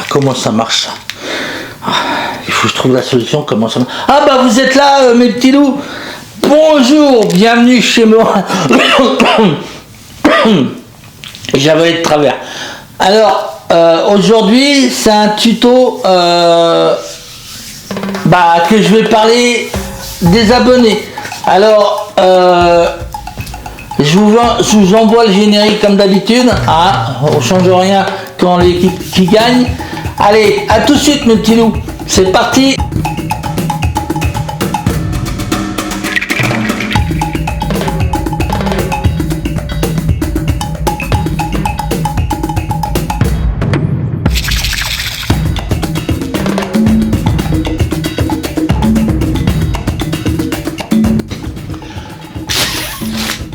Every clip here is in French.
Comment ça marche ça? Il faut que je trouve la solution, comment ça marche. Ah bah vous êtes là mes petits loups. Bonjour, bienvenue chez moi. J'avais de travers. Alors aujourd'hui c'est un tuto que je vais parler des abonnés. Alors je vous envoie le générique comme d'habitude. On change rien quand l'équipe qui gagne. Allez, à tout de suite mes petits loups. C'est parti.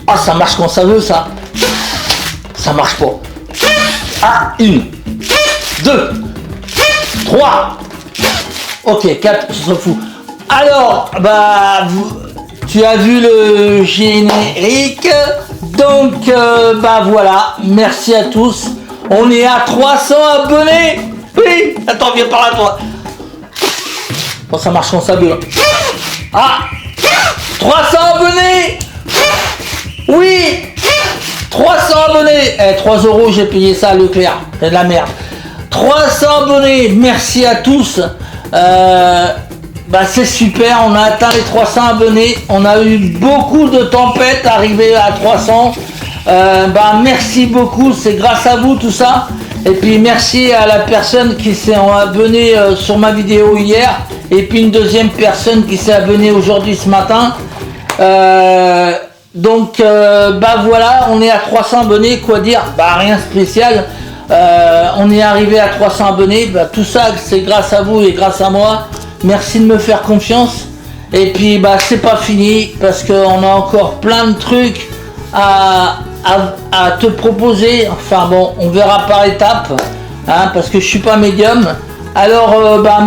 Ah, ça marche quand ça veut, ça. Ça marche pas. Ah, 1, 2, 3. Ok, 4, je s'en fout. Alors, tu as vu le générique. Donc, voilà. Merci à tous. On est à 300 abonnés. Oui, attends, viens par là, toi. Bon, ça marche quand ça veut. Ah, 300 abonnés. Oui, 300 abonnés. 3 €, j'ai payé ça à Leclerc. C'est de la merde. 300 abonnés. Merci à tous. C'est super. On a atteint les 300 abonnés. On a eu beaucoup de tempêtes arriver à 300. Merci beaucoup. C'est grâce à vous tout ça. Et puis merci à la personne qui s'est abonnée sur ma vidéo hier. Et puis une deuxième personne qui s'est abonnée aujourd'hui ce matin. Donc voilà, on est à 300 abonnés, quoi dire, rien de spécial, on est arrivé à 300 abonnés, tout ça c'est grâce à vous et grâce à moi, merci de me faire confiance, et puis c'est pas fini, parce qu'on a encore plein de trucs à te proposer, enfin bon, on verra par étapes, parce que je suis pas médium, alors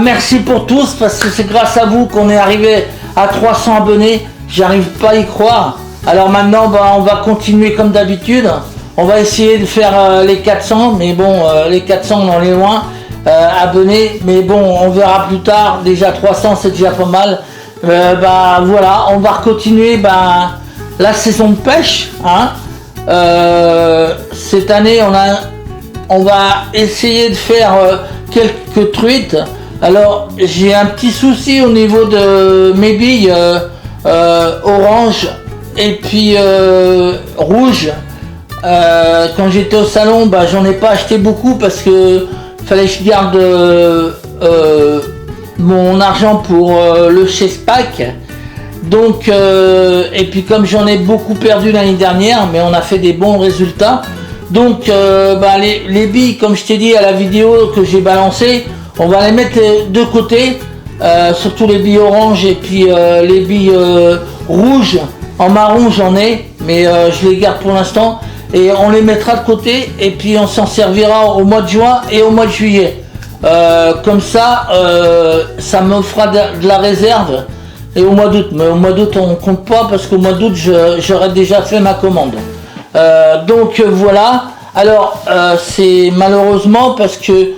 merci pour tous, parce que c'est grâce à vous qu'on est arrivé à 300 abonnés, j'arrive pas à y croire. Alors maintenant, on va continuer comme d'habitude. On va essayer de faire les 400, mais bon, les 400, on en est loin. Abonnés, mais bon, on verra plus tard. Déjà 300, c'est déjà pas mal. Voilà, on va continuer la saison de pêche. Cette année, on va essayer de faire quelques truites. Alors, j'ai un petit souci au niveau de mes billes orange. Et puis rouge, quand j'étais au salon, j'en ai pas acheté beaucoup parce que fallait que je garde mon argent pour le chest pack. Donc, et puis comme j'en ai beaucoup perdu l'année dernière, mais on a fait des bons résultats. Donc, les billes, comme je t'ai dit à la vidéo que j'ai balancée, on va les mettre de côté, surtout les billes orange et puis les billes rouges. En marron j'en ai, mais je les garde pour l'instant et on les mettra de côté et puis on s'en servira au mois de juin et au mois de juillet. Comme ça, ça me fera de la réserve et au mois d'août. Mais au mois d'août on compte pas parce qu'au mois d'août j'aurais déjà fait ma commande. Donc voilà. Alors c'est malheureusement parce que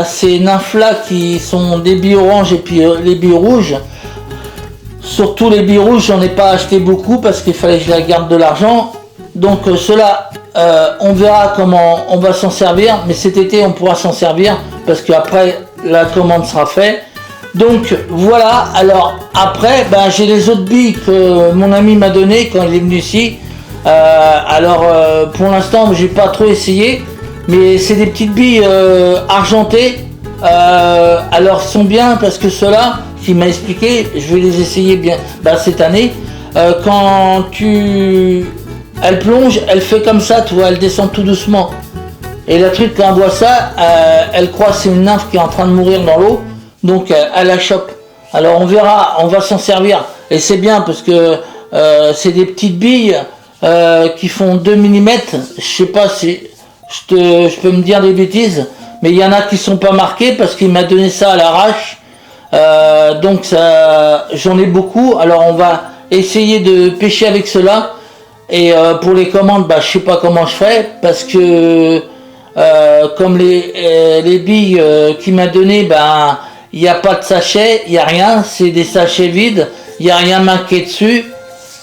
ces nymphes-là qui sont des billes oranges et puis les billes rouges. Surtout les billes rouges, j'en ai pas acheté beaucoup parce qu'il fallait que je la garde de l'argent. Donc cela, on verra comment on va s'en servir. Mais cet été, on pourra s'en servir parce qu'après, la commande sera faite. Donc voilà, alors après, j'ai les autres billes que mon ami m'a donné quand il est venu ici. Pour l'instant, j'ai pas trop essayé. Mais c'est des petites billes argentées. Alors, sont bien parce que ceux-là, qui m'a expliqué, je vais les essayer bien cette année. Quand elle plonge, elle fait comme ça, tu vois, elle descend tout doucement. Et la truc, quand elle voit ça, elle croit que c'est une nymphe qui est en train de mourir dans l'eau, donc elle la chope. Alors on verra, on va s'en servir. Et c'est bien parce que c'est des petites billes qui font 2 mm. Je sais pas si je peux me dire des bêtises, mais il y en a qui sont pas marquées parce qu'il m'a donné ça à l'arrache. Donc j'en ai beaucoup, alors on va essayer de pêcher avec cela et pour les commandes je sais pas comment je ferai parce que comme les billes qu'il m'a donné, ben il n'y a pas de sachet, il n'y a rien, c'est des sachets vides, il n'y a rien marqué dessus,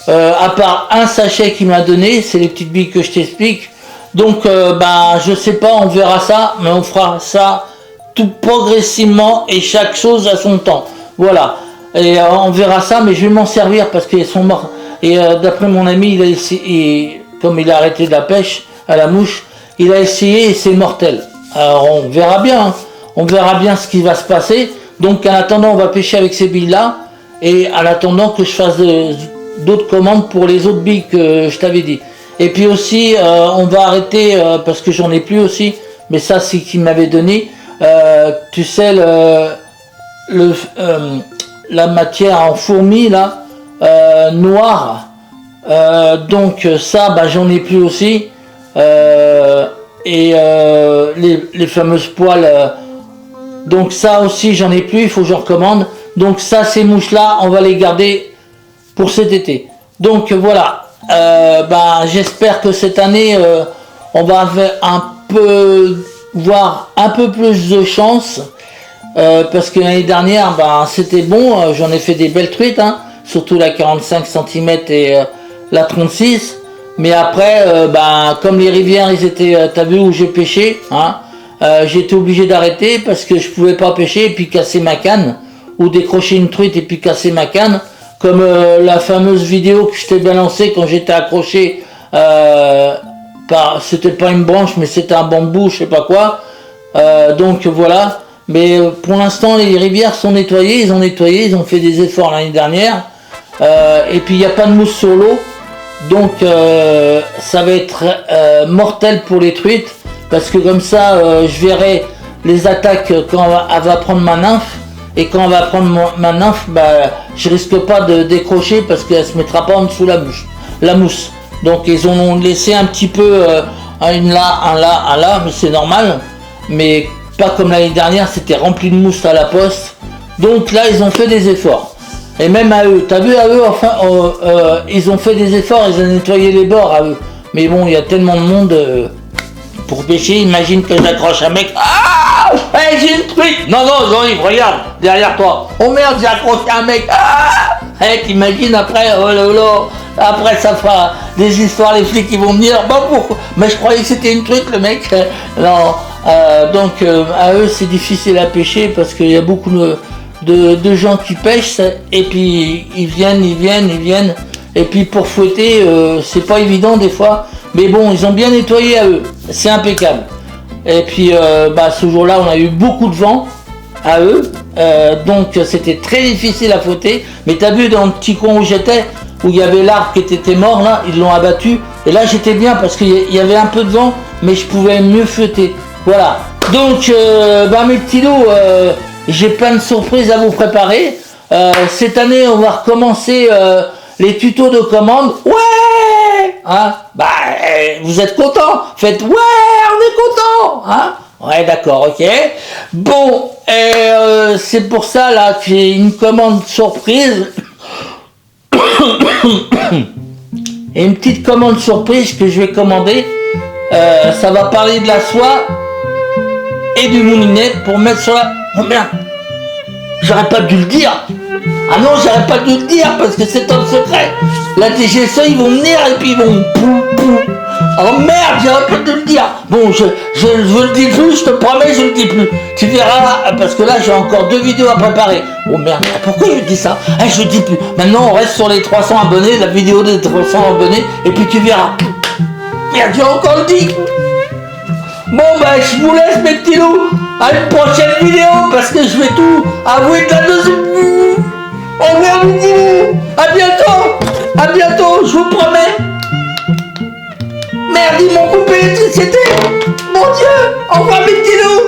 à part un sachet qu'il m'a donné, c'est les petites billes que je t'explique. Donc ben je sais pas, on verra ça, mais on fera ça tout progressivement et chaque chose à son temps. Voilà. Et on verra ça, mais je vais m'en servir parce qu'ils sont morts. Et d'après mon ami, il a essayé, comme il a arrêté de la pêche à la mouche, il a essayé et c'est mortel. Alors on verra bien, hein. On verra bien ce qui va se passer. Donc en attendant, on va pêcher avec ces billes-là. Et en attendant que je fasse d'autres commandes pour les autres billes que je t'avais dit. Et puis aussi, on va arrêter, parce que j'en ai plus aussi, mais ça c'est qu'il m'avait donné, tu sais, la matière en fourmi, là, noire. Donc ça, bah, j'en ai plus aussi. Et les fameuses poils, donc ça aussi j'en ai plus, il faut que je recommande. Donc ça, ces mouches-là, on va les garder pour cet été. Donc voilà. Ben, j'espère que cette année on va voir un peu plus de chance, parce que l'année dernière ben, c'était bon, j'en ai fait des belles truites, hein, surtout la 45 cm et la 36, mais après ben, comme les rivières ils étaient, t'as vu où j'ai pêché, hein, j'étais obligé d'arrêter parce que je pouvais pas pêcher et puis casser ma canne, ou décrocher une truite et puis casser ma canne. Comme la fameuse vidéo que je t'ai balancée quand j'étais accroché, c'était pas une branche mais c'était un bambou, je sais pas quoi. Donc voilà. Mais pour l'instant les rivières sont nettoyées, ils ont fait des efforts l'année dernière. Et puis il n'y a pas de mousse sur l'eau. Donc ça va être mortel pour les truites. Parce que comme ça, je verrai les attaques quand elle va prendre ma nymphe. Et quand on va prendre ma nymphe, bah, je risque pas de décrocher parce qu'elle se mettra pas en dessous la mousse. Donc ils ont laissé un petit peu un là, mais c'est normal. Mais pas comme l'année dernière, c'était rempli de mousse à la poste. Donc là, ils ont fait des efforts. Et même à eux, t'as vu à eux, enfin, ils ont fait des efforts, ils ont nettoyé les bords à eux. Mais bon, il y a tellement de monde pour pêcher, imagine que j'accroche un mec. Ah, hey, j'ai une truite. Non, Jean-Yves, regarde, derrière toi. Oh merde, j'ai accroché un mec. Ah, hey, t'imagines après, oh là là, après ça fera des histoires, les flics qui vont venir. Bon, pourquoi? Mais je croyais que c'était une truite, le mec. Non, donc à eux c'est difficile à pêcher parce qu'il y a beaucoup de gens qui pêchent et puis ils viennent. Et puis pour fouetter, c'est pas évident des fois. Mais bon, ils ont bien nettoyé à eux. C'est impeccable. Et puis bah, ce jour-là, on a eu beaucoup de vent à eux. Donc c'était très difficile à fouetter. Mais t'as vu dans le petit coin où j'étais, où il y avait l'arbre qui était mort là, ils l'ont abattu. Et là j'étais bien parce qu'il y avait un peu de vent, mais je pouvais mieux fouetter. Voilà. Donc bah, mes petits loups, j'ai plein de surprises à vous préparer. Cette année, on va recommencer les tutos de commande. Ouais, hein, bah, vous êtes contents? Faites ouais, on est contents, hein? Ouais, d'accord, ok. Bon, c'est pour ça là que j'ai une commande surprise. Et une petite commande surprise que je vais commander. Ça va parler de la soie et du moulinet pour mettre sur la... Oh merde, j'aurais pas dû le dire. Ah non, j'aurais pas dû le dire parce que c'est un secret. La DGSE, ils vont venir et puis ils vont... Oh merde, j'aurais pas dû le dire. Bon, je le dis plus, je te promets, je le dis plus. Tu verras, parce que là, j'ai encore 2 vidéos à préparer. Oh merde, pourquoi je dis ça? Je le dis plus. Maintenant, on reste sur les 300 abonnés, la vidéo des 300 abonnés, et puis tu verras. Merde, j'ai encore le dit. Bon, bah, je vous laisse, mes petits loups. À une prochaine vidéo, parce que je vais tout avouer de la deuxième. Au revoir, mes petits loups. À bientôt, je vous promets. Merde, ils m'ont coupé l'électricité. Mon Dieu, au revoir, mes petits loups.